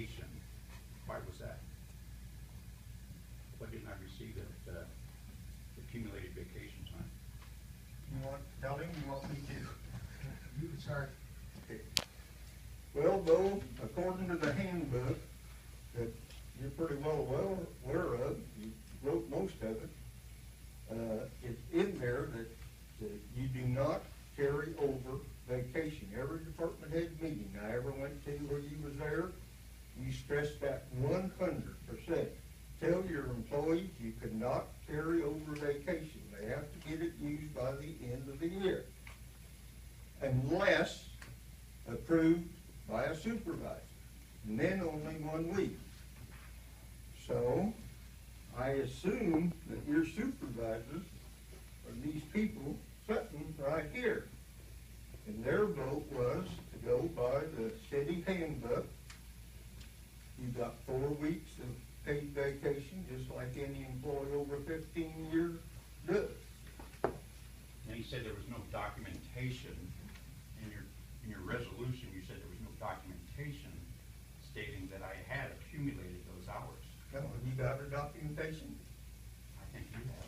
vacation. Why was that? Why didn't I receive that accumulated vacation time? You want to tell him, you want me to? You can start. Okay. Well, Bo, according to the handbook that you're pretty well aware of, you wrote most of it, it's in there that you do not carry over vacation. Every department head meeting I ever went to where you was there, you stressed that 100%. Tell your employees you cannot carry over vacation. They have to get it used by the end of the year, unless approved by a supervisor, and then only 1 week. So, I assume that your supervisors are these people sitting right here. And their vote was to go by the city handbook. You got 4 weeks of paid vacation, just like any employee over 15 years does. And he said there was no documentation in your resolution. You said there was no documentation stating that I had accumulated those hours. Now, have you got a documentation? I think you have.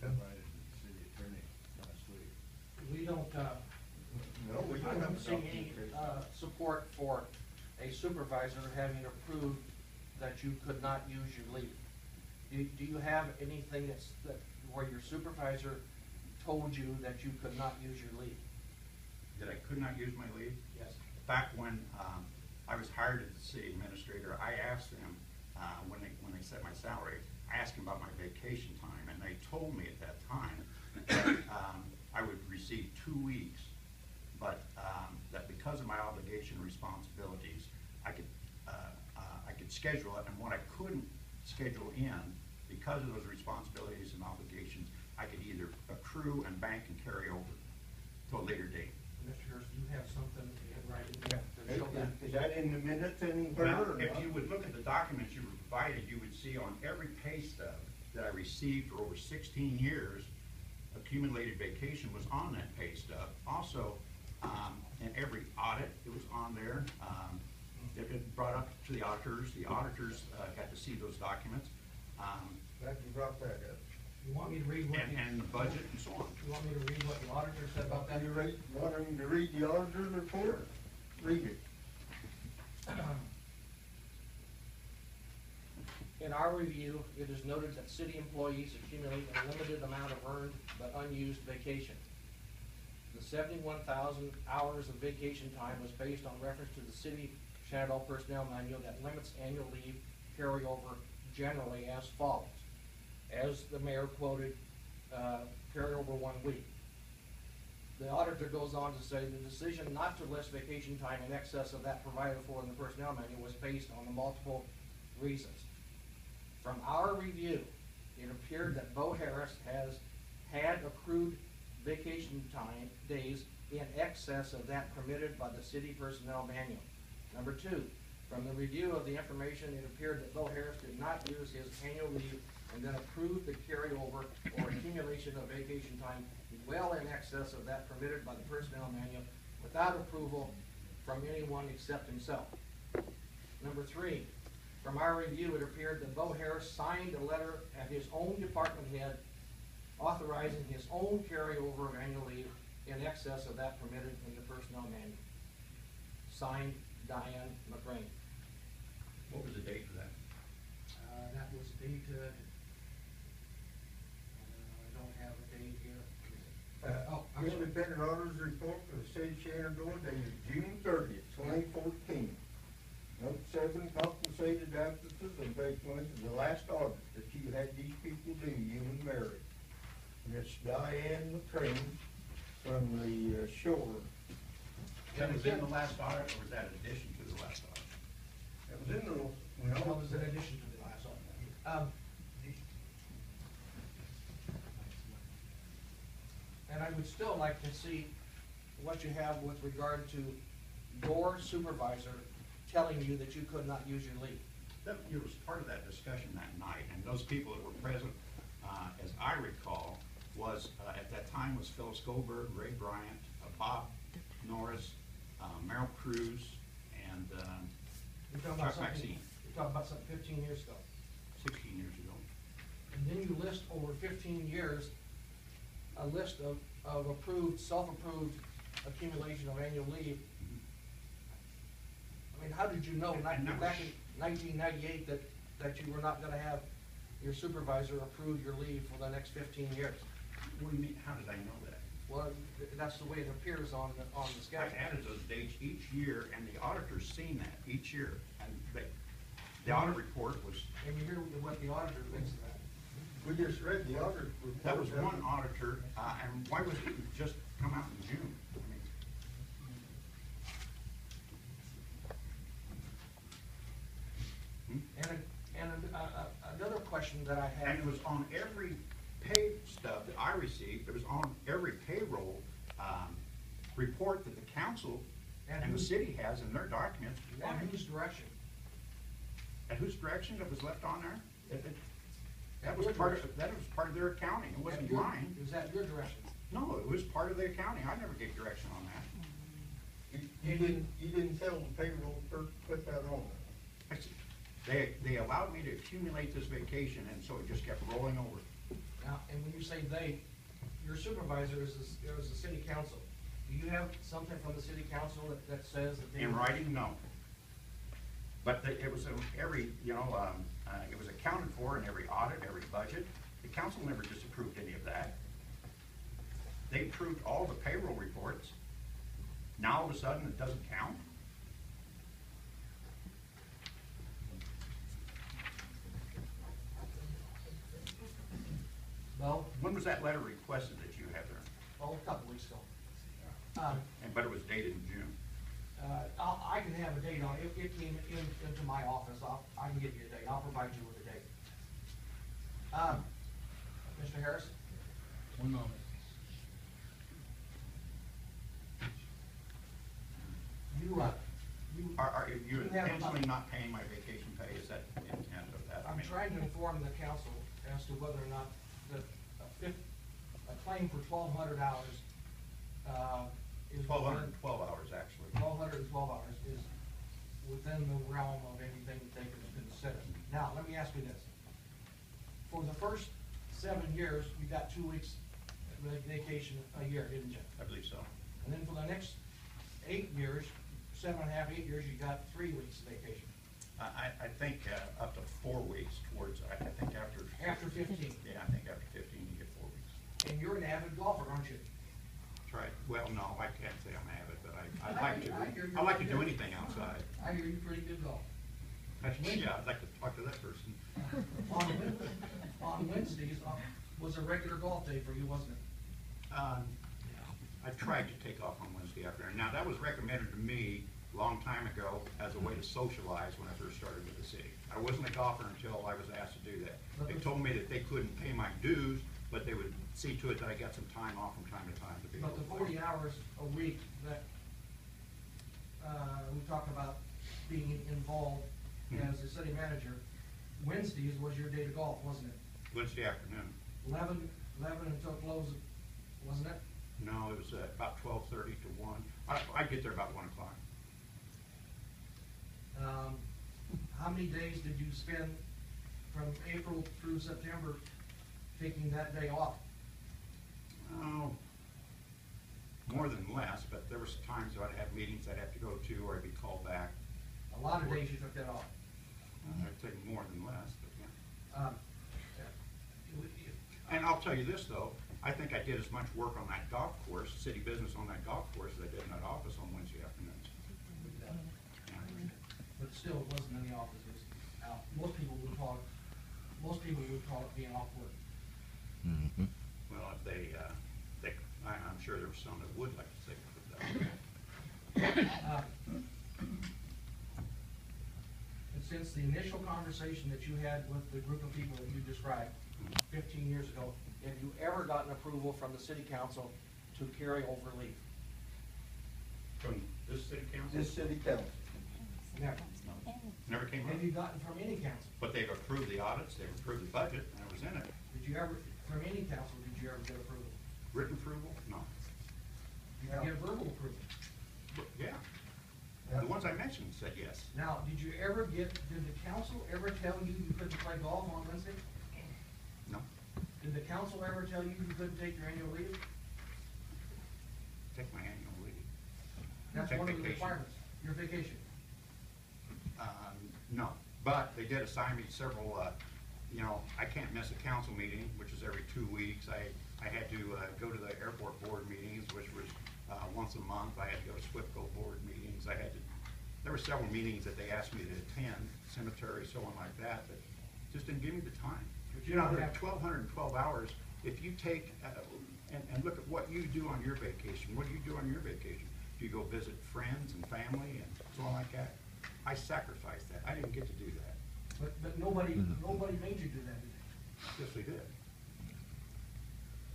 Provided to the city attorney last week. We don't, No, we I don't have don't a see any, documentation. support for a supervisor having approved that you could not use your leave. Do you have anything where your supervisor told you that you could not use your leave? That I could not use my leave? Yes. Back when I was hired as the city administrator, I asked them, when they set my salary, I asked them about my vacation time, and they told me at that time that I would receive 2 weeks, but that because of my obligation and responsibilities, I could schedule it, and what I couldn't schedule in, because of those responsibilities and obligations, I could either accrue and bank and carry over to a later date. Mr. Hurst, do you have something in writing to show that? Is that in the minutes anywhere? Well, or if not? you would look at the documents you were provided, you would see on every pay stub that I received for over 16 years, accumulated vacation was on that pay stub. Also, in every audit, it was on there. It brought up to the auditors. The auditors got to see those documents. Glad you brought that up. You want me to read what And the budget and so on. you want me to read what the auditor said about that? You want him to read the auditor's report? Read it. In our review, it is noted that city employees accumulate a limited amount of earned but unused vacation. The 71,000 hours of vacation time was based on reference to the city Shenandoah Personnel Manual that limits annual leave carryover generally as follows. As the mayor quoted, carry over 1 week. The auditor goes on to say the decision not to list vacation time in excess of that provided for in the personnel manual was based on the multiple reasons. From our review, it appeared that Bo Harris has had accrued vacation time days in excess of that permitted by the city personnel manual. Number 2, from the review of the information, it appeared that Bo Harris did not use his annual leave and then approved the carryover or accumulation of vacation time well in excess of that permitted by the personnel manual without approval from anyone except himself. Number 3, from our review, it appeared that Bo Harris signed a letter at his own department head authorizing his own carryover of annual leave in excess of that permitted in the personnel manual. Signed, Diane McRae. What was the date for that? That was dated, I don't have a date here. I'm The sorry. independent auditor's report for the city of Shenandoah dated June 30th, 2014. Note 7, compensated absences and vacations is the last audit that you had these people do, you and Mary. And it's Diane McCrane from the shore. That was in the last audit, or was that in addition to the last audit? That was in the, That well, was in addition to the last one. And I would still like to see what you have with regard to your supervisor telling you that you could not use your leave. That was part of that discussion that night, and those people that were present, as I recall, was, at that time was Phyllis Goldberg, Ray Bryant, Bob Norris, Merrill Cruz, and You're talking about Chuck something, Maxine. you're talking about something 15 years ago. 16 years ago. And then you list over 15 years, a list of approved, self-approved accumulation of annual leave. I mean, how did you know back in 1998 that you were not gonna have your supervisor approve your leave for the next 15 years? What do you mean, how did I know that? Well, that's the way it appears on the I schedule. added those dates each year, and the auditor's seen that each year, and the audit report was, And you hear what the auditor thinks of that. We just read the audit report. that was one auditor, and why was it just come out in June? I mean, And another question that I have. and it was on every pay stub that I received, it was on every payroll, report that the council And and the who- city has in their documents. Why? And whose direction? At whose direction it was left on there? That At was your part direction. that was part of their accounting, it wasn't At your- mine. Is that your direction? No, it was part of the accounting, I never gave direction on that. You didn't tell the payroll clerk to put that on there. I said, They allowed me to accumulate this vacation, and so it just kept rolling over. Now, and when you say they, your supervisor is the city council. Do you have something from the city council that says that they? In writing, no. But it was in every, it was accounted for in every audit, every budget. The council never disapproved any of that. They approved all the payroll reports. Now all of a sudden, it doesn't count? Well, When was that letter requested that you have there? a couple weeks ago. But it was dated in June. I can have a date on it. It came into my office. I can give you a date. I'll provide you with a date. Mr. Harris? One moment. You, Are you You have intentionally not paying my vacation pay? Is that the intent of that? I I'm mean, trying to inform the council as to whether or not a claim for 1,200 hours, is. 1,212 hours, actually. 1,212 hours is within the realm of anything that they could consider. Now, let me ask you this. For the first 7 years, you got 2 weeks vacation a year, didn't you? I believe so. And then for the next 8 years, 7.5, 8 years, you got 3 weeks vacation. I think up to 4 weeks towards, I think after. After 15. Yeah, I think after 15, you get 4 weeks. And you're an avid golfer, aren't you? That's right. Well, no, I can't say I'm avid, but I I'd like to. hear you. I like to do anything outside. I hear you pretty good golf. Yeah, I'd like to talk to that person. On Wednesdays, was a regular golf day for you, wasn't it? I tried to take off on Wednesday afternoon. Now, that was recommended to me a long time ago as a way to socialize when I first started with the city. I wasn't a golfer until I was asked to do that. They told me that they couldn't pay my dues, but they would see to it that I got some time off from time to time to be able But the to play. 40 hours a week that, we talked about being involved as a city manager, Wednesdays was your day to golf, wasn't it? Wednesday afternoon. 11 until close, wasn't it? No, it was about 12:30 to 1. I'd get there about 1 o'clock. How many days did you spend from April through September taking that day off? Oh, more than less, but there was times that I'd have meetings I'd have to go to, or I'd be called back. A lot of days you took that off. I'd take more than less, but yeah. Um, And I'll tell you this, though, I think I did as much work on that golf course, city business on that golf course, as I did in that office on Wednesday afternoons. Yeah. But still, it wasn't in the office, it was out. Most people would call it being off work. Well, if I'm sure there were some that would like to say that. And since the initial conversation that you had with the group of people that you described 15 years ago, have you ever gotten approval from the city council to carry over leave? From this city council? This city council. Never. Never came up. Have you gotten from any council? But they've approved the audits, they've approved the budget, and it was in it. Did you ever, from any council, did you ever get approval? Written approval? No. You get verbal approval? Yeah. The ones I mentioned said yes. Now, did the council ever tell you you couldn't play golf on Wednesday? No, Did the council ever tell you you couldn't take your annual leave? take my annual leave. That's Take one of the vacation. requirements, your vacation. No, but they did assign me several, I can't miss a council meeting, which is every 2 weeks. I had to go to the airport board meetings, which was once a month. I had to go to SWIFCO board meetings. There were several meetings that they asked me to attend, cemetery, so on like that, but just didn't give me the time. But You you know, don't there have- are 1,212 hours. If you take, and look at what you do on your vacation, what do you do on your vacation? Do you go visit friends and family and so on like that? I sacrificed that. I didn't get to do that. But nobody made you do that, did they? Yes, they did.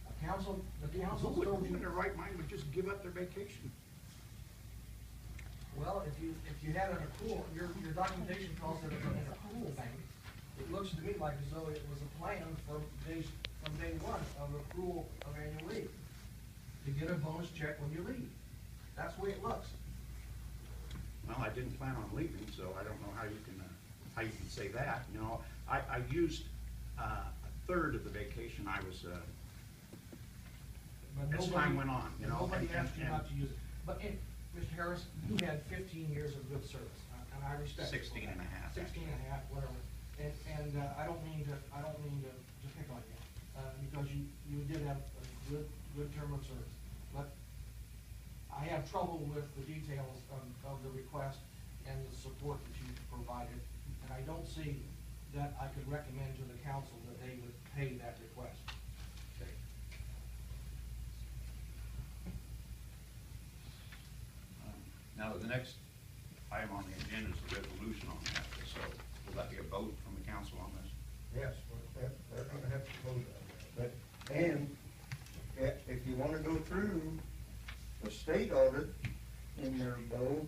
The council Who told in you, their right mind would just give up their vacation? well, if you had an accrual, your documentation calls it an accrual bank. It looks to me like as though it was a plan from day one of accrual of annual leave, to get a bonus check when you leave. That's the way it looks. Well, I didn't plan on leaving, so I don't know how you can say that. You know, I used a third of the vacation I was, But as nobody- time went on, you know. Nobody and- asked you and- not to use it. But, Mr. Harris, you had 15 years of good service, and I respect it. 16 and a half, 16 and a half, whatever. And I don't mean to pick on you, because you did have a good term of service. But I have trouble with the details of the request and the support that you provided. And I don't see that I could recommend to the council that they would pay that request. Okay. Now, the next item on the agenda is a resolution on that, so will that be a vote from the council on this? Yes, they're gonna have to vote on that. But, and if you wanna go through the state audit in there, Bo,